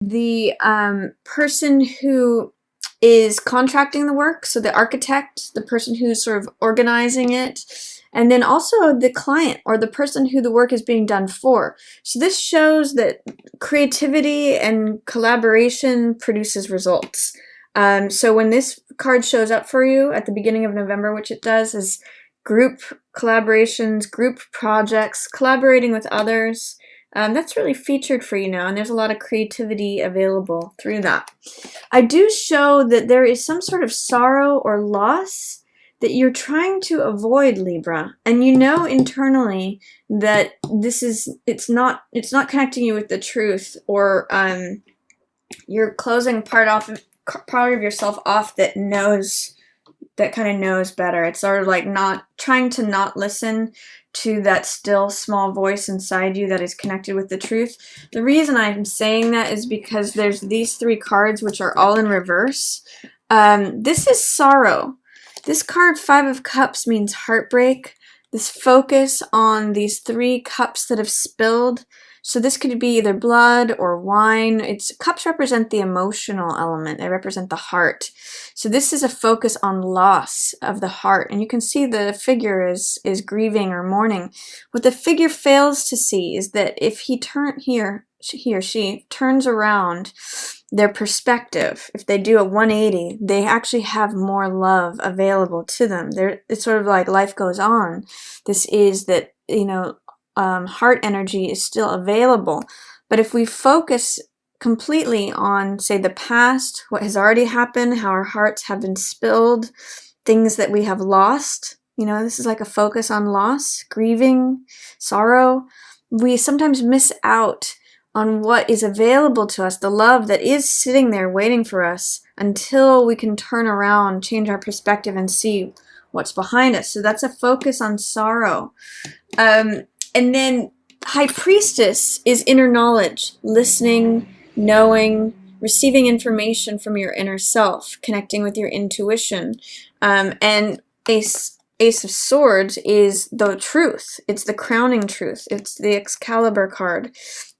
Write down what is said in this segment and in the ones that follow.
the person who is contracting the work, so the architect, the person who's sort of organizing it, and then also the client or the person who the work is being done for. So this shows that creativity and collaboration produces results. So when this card shows up for you at the beginning of November, which it does, is group collaborations, group projects, collaborating with others. That's really featured for you now, and there's a lot of creativity available through that. I do show that there is some sort of sorrow or loss that you're trying to avoid, Libra, and you know internally that it's not connecting you with the truth, or you're closing part of yourself off that kind of knows better. It's sort of like not trying to not listen to that still small voice inside you that is connected with the truth. The reason I'm saying that is because there's these three cards which are all in reverse. This is sorrow. This card, Five of Cups, means heartbreak. This focus on these three cups that have spilled. So this could be either blood or wine. Cups represent the emotional element. They represent the heart. So this is a focus on loss of the heart. And you can see the figure is grieving or mourning. What the figure fails to see is that if he or she turns around their perspective, if they do a 180, they actually have more love available to them. It's sort of like life goes on. This is that, heart energy is still available. But if we focus completely on, say, the past, what has already happened, how our hearts have been spilled, things that we have lost, this is like a focus on loss, grieving, sorrow, we sometimes miss out on what is available to us, the love that is sitting there waiting for us, until we can turn around, change our perspective, and see what's behind us. So that's a focus on sorrow. And then High Priestess is inner knowledge, listening, knowing, receiving information from your inner self, connecting with your intuition. And Ace of Swords is the truth. It's the crowning truth. It's the Excalibur card.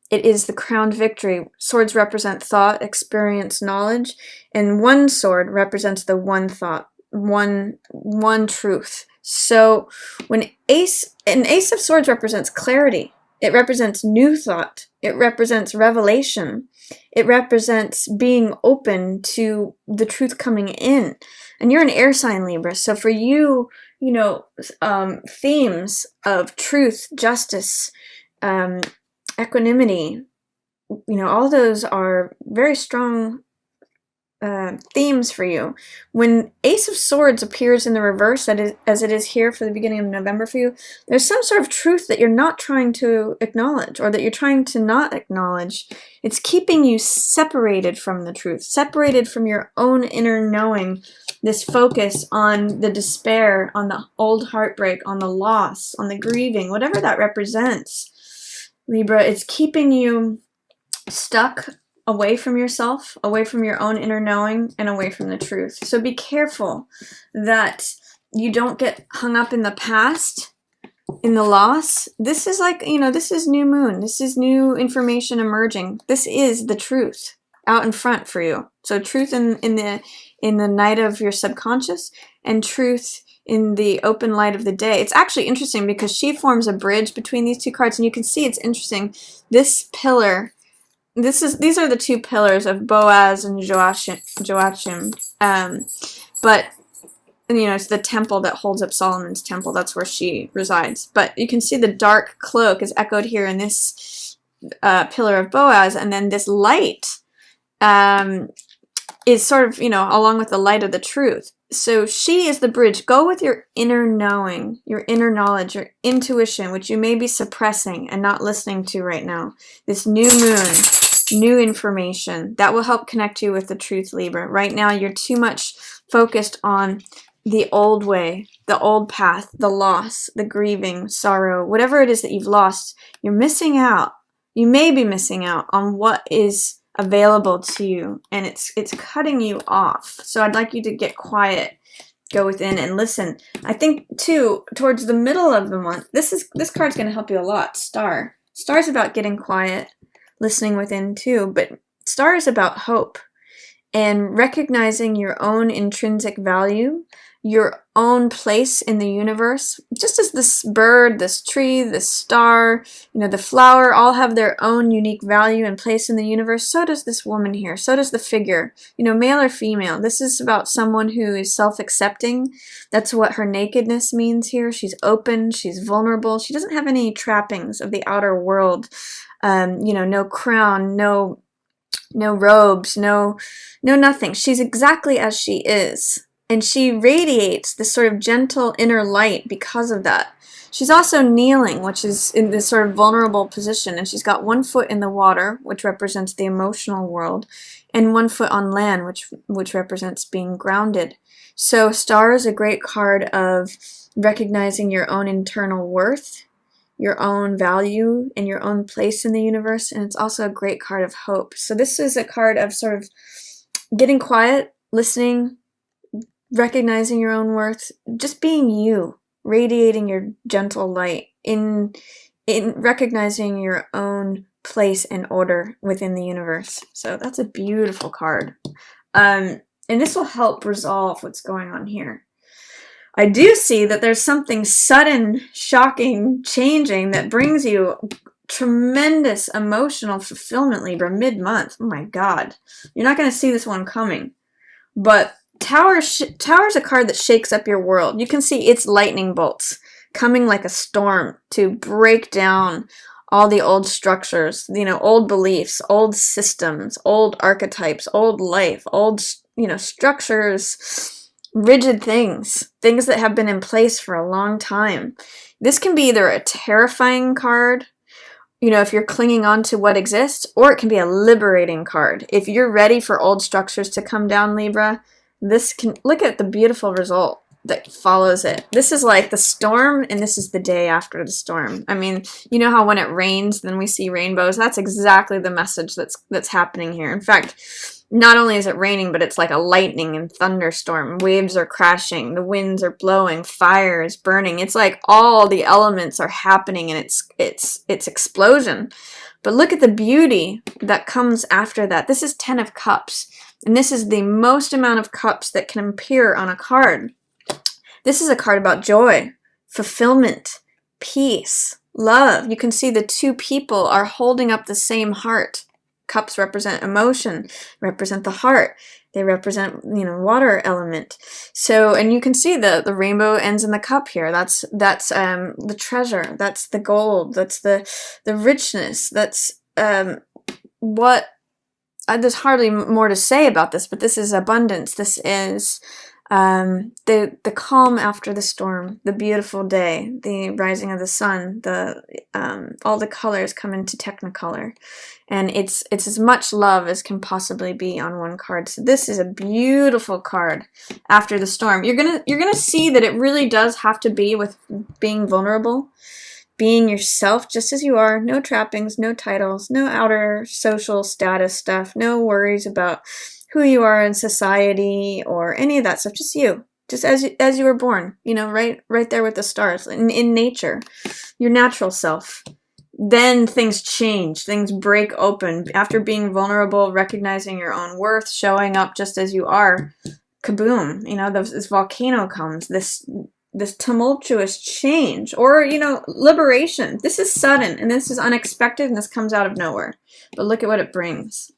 It is the crowned victory. Swords represent thought, experience, knowledge, and one sword represents the one thought, one truth. So when an Ace of Swords represents clarity, it represents new thought, it represents revelation, it represents being open to the truth coming in. And you're an air sign, Libra, so for you, themes of truth, justice, equanimity, all those are very strong themes for you. When Ace of Swords appears in the reverse, as it is here for the beginning of November for you, there's some sort of truth that you're not trying to acknowledge, or that you're trying to not acknowledge. It's keeping you separated from the truth, separated from your own inner knowing, this focus on the despair, on the old heartbreak, on the loss, on the grieving, whatever that represents. Libra, it's keeping you stuck away from yourself, away from your own inner knowing, and away from the truth. So be careful that you don't get hung up in the past, in the loss. This is like, this is new moon. This is new information emerging. This is the truth out in front for you. So truth in the night of your subconscious, and truth in the open light of the day. It's actually interesting because she forms a bridge between these two cards, and you can see it's interesting. This pillar, these are the two pillars of Boaz and Joachim. But it's the temple that holds up Solomon's temple. That's where she resides. But you can see the dark cloak is echoed here in this pillar of Boaz, and then this light is sort of, along with the light of the truth. So she is the bridge. Go with your inner knowing, your inner knowledge, your intuition, which you may be suppressing and not listening to right now. This new moon, new information, that will help connect you with the truth, Libra. Right now, you're too much focused on the old way, the old path, the loss, the grieving, sorrow, whatever it is that you've lost. You're missing out. You may be missing out on what is available to you, and it's cutting you off. So I'd like you to get quiet, go within and listen. I think too, towards the middle of the month, this card's going to help you a lot. Star's about getting quiet, listening within too, but Star is about hope and recognizing your own intrinsic value, your own place in the universe. Just as this bird, this tree, this star, the flower all have their own unique value and place in the universe, so does this woman here. So does the figure, male or female. This is about someone who is self-accepting. That's what her nakedness means here. She's open, she's vulnerable. She doesn't have any trappings of the outer world. No crown, no robes, no nothing. She's exactly as she is. And she radiates this sort of gentle inner light because of that. She's also kneeling, which is in this sort of vulnerable position. And she's got one foot in the water, which represents the emotional world, and one foot on land, which represents being grounded. So Star is a great card of recognizing your own internal worth, your own value, and your own place in the universe. And it's also a great card of hope. So this is a card of sort of getting quiet, listening, recognizing your own worth, just being you, radiating your gentle light, in recognizing your own place and order within the universe. So that's a beautiful card. And this will help resolve what's going on here. I do see that there's something sudden, shocking, changing that brings you tremendous emotional fulfillment, Libra, mid-month. Oh my God. You're not going to see this one coming. But Tower's a card that shakes up your world. You can see its lightning bolts coming like a storm to break down all the old structures, old beliefs, old systems, old archetypes, old life, old, structures, rigid things that have been in place for a long time. This can be either a terrifying card, if you're clinging on to what exists, or it can be a liberating card. If you're ready for old structures to come down, Libra, this can, look at the beautiful result that follows it. This is like the storm, and this is the day after the storm. I mean, you know how when it rains, then we see rainbows? That's exactly the message that's happening here. In fact, not only is it raining, but it's like a lightning and thunderstorm. Waves are crashing, the winds are blowing, fire is burning. It's like all the elements are happening, and it's explosion. But look at the beauty that comes after that. This is 10 of Cups. And this is the most amount of cups that can appear on a card. This is a card about joy, fulfillment, peace, love. You can see the two people are holding up the same heart. Cups represent emotion, represent the heart. They represent, water element. So, and you can see the rainbow ends in the cup here. That's the treasure. That's the gold. That's the richness. That's what. There's hardly more to say about this, but this is abundance. This is the calm after the storm, the beautiful day, the rising of the sun. All the colors come into Technicolor, and it's as much love as can possibly be on one card. So this is a beautiful card after the storm. You're gonna see that it really does have to be with being vulnerable. Being yourself just as you are, no trappings, no titles, no outer social status stuff, no worries about who you are in society or any of that stuff, just you. Just as you were born, right there with the stars, in nature, your natural self. Then things change, things break open. After being vulnerable, recognizing your own worth, showing up just as you are, kaboom, this volcano comes, this tumultuous change, or, liberation. This is sudden, and this is unexpected, and this comes out of nowhere. But look at what it brings.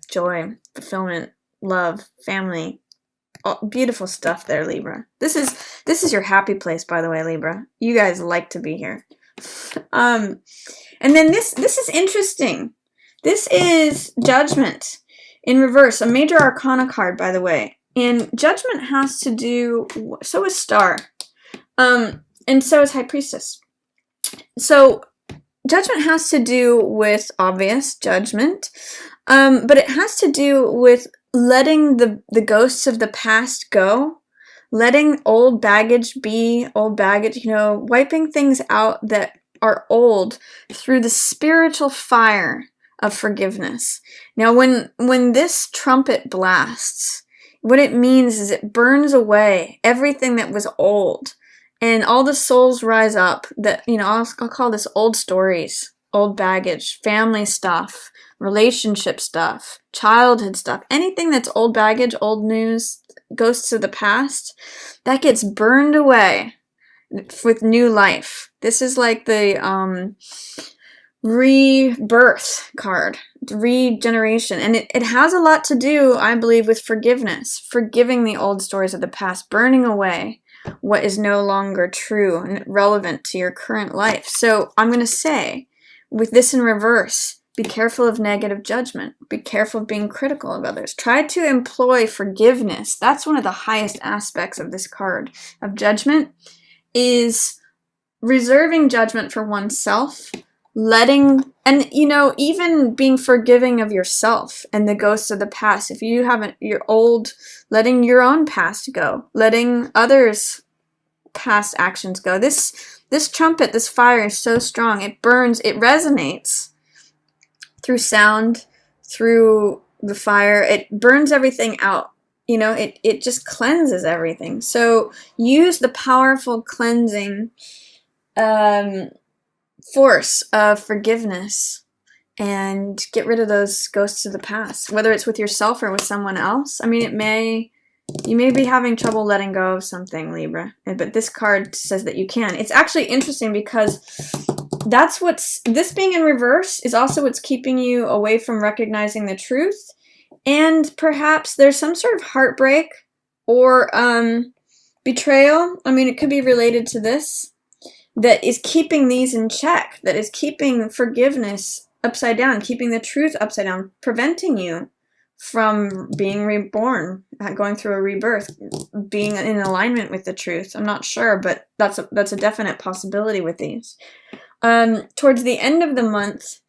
Joy, fulfillment, love, family. Oh, beautiful stuff there, Libra. This is your happy place, by the way, Libra. You guys like to be here. And then this is interesting. This is Judgment in reverse, a major arcana card, by the way. And Judgment has to do, so is Star, and so is High Priestess. So Judgment has to do with obvious judgment, but it has to do with letting the ghosts of the past go, letting old baggage be old baggage, wiping things out that are old through the spiritual fire of forgiveness. Now, when this trumpet blasts, what it means is it burns away everything that was old, and all the souls rise up that, I'll call this old stories. old baggage, family stuff, relationship stuff, childhood stuff, anything that's old baggage, old news, ghosts of the past, that gets burned away with new life. This is like the rebirth card, regeneration. And it has a lot to do, I believe, with forgiveness, forgiving the old stories of the past, burning away what is no longer true and relevant to your current life. So I'm going to say, with this in reverse, be careful of negative judgment. Be careful of being critical of others. Try to employ forgiveness. That's one of the highest aspects of this card of judgment, is reserving judgment for oneself, letting, and even being forgiving of yourself and the ghosts of the past. If you haven't, you're old, letting your own past go, letting others' past actions go. This trumpet, this fire is so strong. It burns, it resonates through sound, through the fire. It burns everything out. It just cleanses everything. So use the powerful cleansing force of forgiveness and get rid of those ghosts of the past, whether it's with yourself or with someone else. I mean, you may be having trouble letting go of something, Libra, but this card says that you can. It's actually interesting because this being in reverse is also what's keeping you away from recognizing the truth. And perhaps there's some sort of heartbreak or betrayal. I mean, it could be related to this, that is keeping these in check, that is keeping forgiveness upside down, keeping the truth upside down, preventing you from being reborn, going through a rebirth, being in alignment with the truth. I'm not sure, but that's a definite possibility with these. Towards the end of the month,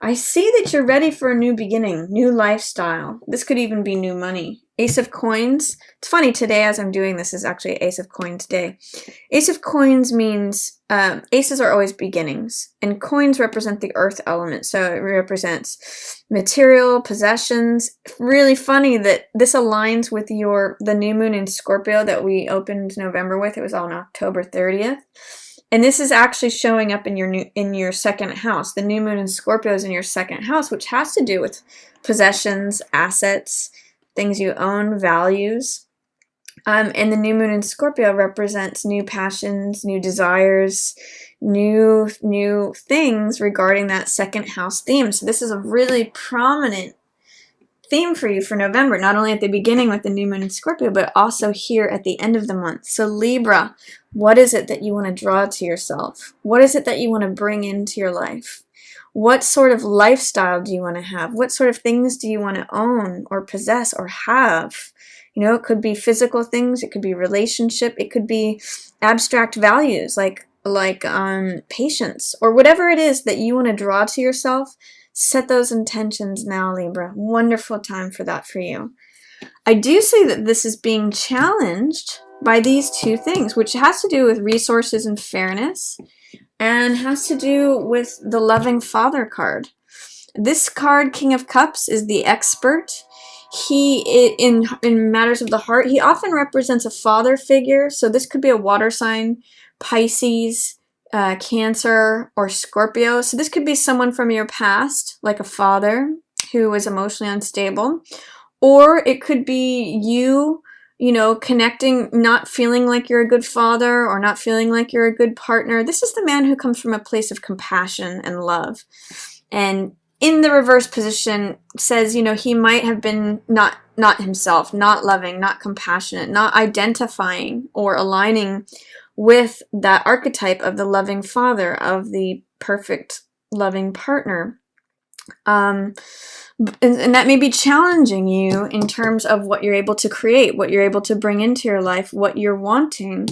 I see that you're ready for a new beginning, new lifestyle. This could even be new money. Ace of Coins. It's funny, today as I'm doing this is actually Ace of Coins day. Ace of Coins means, aces are always beginnings, and coins represent the earth element, so it represents material, possessions. Really funny that this aligns with the new moon in Scorpio that we opened November with. It was on October 30th. And this is actually showing up in your second house. The new moon in Scorpio is in your second house, which has to do with possessions, assets, things you own, values. And the new moon in Scorpio represents new passions, new desires, new things regarding that second house theme. So this is a really prominent theme for you for November, not only at the beginning with the new moon in Scorpio, but also here at the end of the month. So Libra, what is it that you want to draw to yourself? What is it that you want to bring into your life? What sort of lifestyle do you want to have? What sort of things do you want to own or possess or have? It could be physical things, it could be relationship, it could be abstract values like patience, or whatever it is that you want to draw to yourself. Set those intentions now, Libra. Wonderful time for that for you. I do say that this is being challenged by these two things, which has to do with resources and fairness, and has to do with the loving father card. This card, King of Cups, is the expert. He, in matters of the heart, he often represents a father figure. So this could be a water sign, Pisces, Cancer, or Scorpio. So this could be someone from your past, like a father who was emotionally unstable. Or it could be you, connecting, not feeling like you're a good father or not feeling like you're a good partner. This is the man who comes from a place of compassion and love. And in the reverse position says, he might have been not himself, not loving, not compassionate, not identifying or aligning with that archetype of the loving father, of the perfect loving partner. And that may be challenging you in terms of what you're able to create, what you're able to bring into your life, what you're wanting,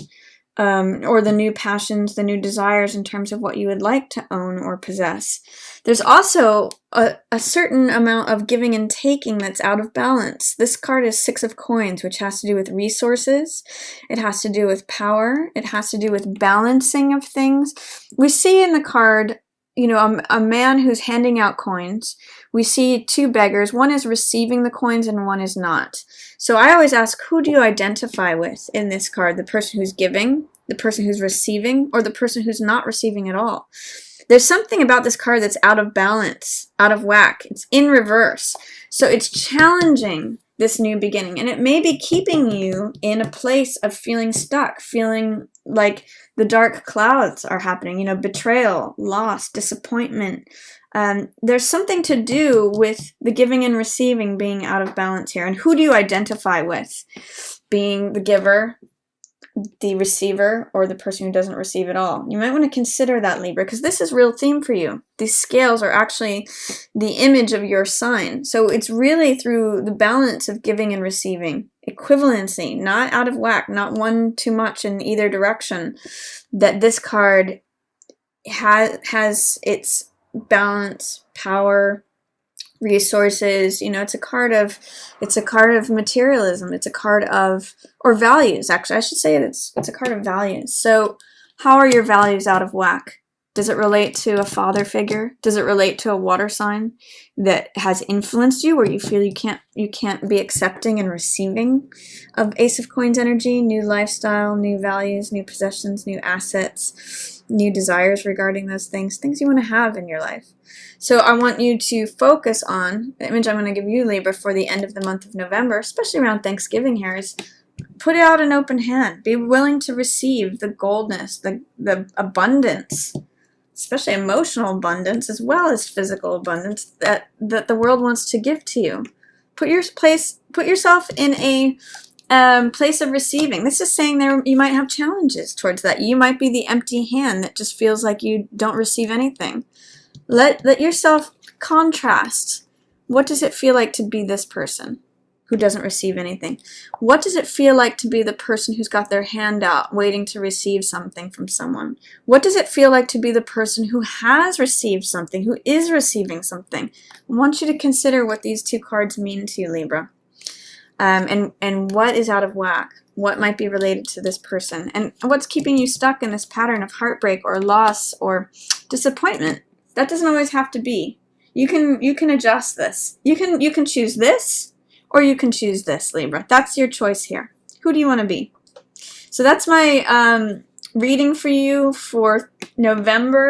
or the new passions, the new desires in terms of what you would like to own or possess. There's also a certain amount of giving and taking that's out of balance. This card is Six of Coins, which has to do with resources. It has to do with power. It has to do with balancing of things. We see in the card, a man who's handing out coins. We see two beggars. One is receiving the coins and one is not. So I always ask, who do you identify with in this card? The person who's giving, the person who's receiving, or the person who's not receiving at all? there's something about this card that's out of balance, out of whack. It's in reverse. So it's challenging this new beginning, and it may be keeping you in a place of feeling stuck, feeling like the dark clouds are happening, betrayal, loss, disappointment. There's something to do with the giving and receiving being out of balance here. And who do you identify with? Being the giver, the receiver, or the person who doesn't receive at all? You might want to consider that, Libra, because this is real theme for you. These scales are actually the image of your sign. So it's really through the balance of giving and receiving, equivalency, not out of whack, not one too much in either direction, that this card has its balance, power, resources. It's a card of materialism. It's a card of, or values, actually. I should say it's a card of values. So how are your values out of whack? Does it relate to a father figure? Does it relate to a water sign that has influenced you, where you feel you can't be accepting and receiving of Ace of Coins energy, new lifestyle, new values, new possessions, new assets, new desires regarding those things you want to have in your life? So I want you to focus on the image I'm going to give you, Libra, for the end of the month of November, especially around Thanksgiving here, is put out an open hand. Be willing to receive the goldness, the abundance, especially emotional abundance, as well as physical abundance that the world wants to give to you. Put yourself in a place of receiving. This is saying you might have challenges towards that. You might be the empty hand that just feels like you don't receive anything. Let yourself contrast. What does it feel like to be this person who doesn't receive anything? What does it feel like to be the person who's got their hand out waiting to receive something from someone? What does it feel like to be the person who has received something, who is receiving something? I want you to consider what these two cards mean to you, Libra. And what is out of whack? What might be related to this person? And what's keeping you stuck in this pattern of heartbreak or loss or disappointment? That doesn't always have to be. You can adjust this. You can choose this, or you can choose this, Libra. That's your choice here. Who do you want to be? So that's my reading for you for November.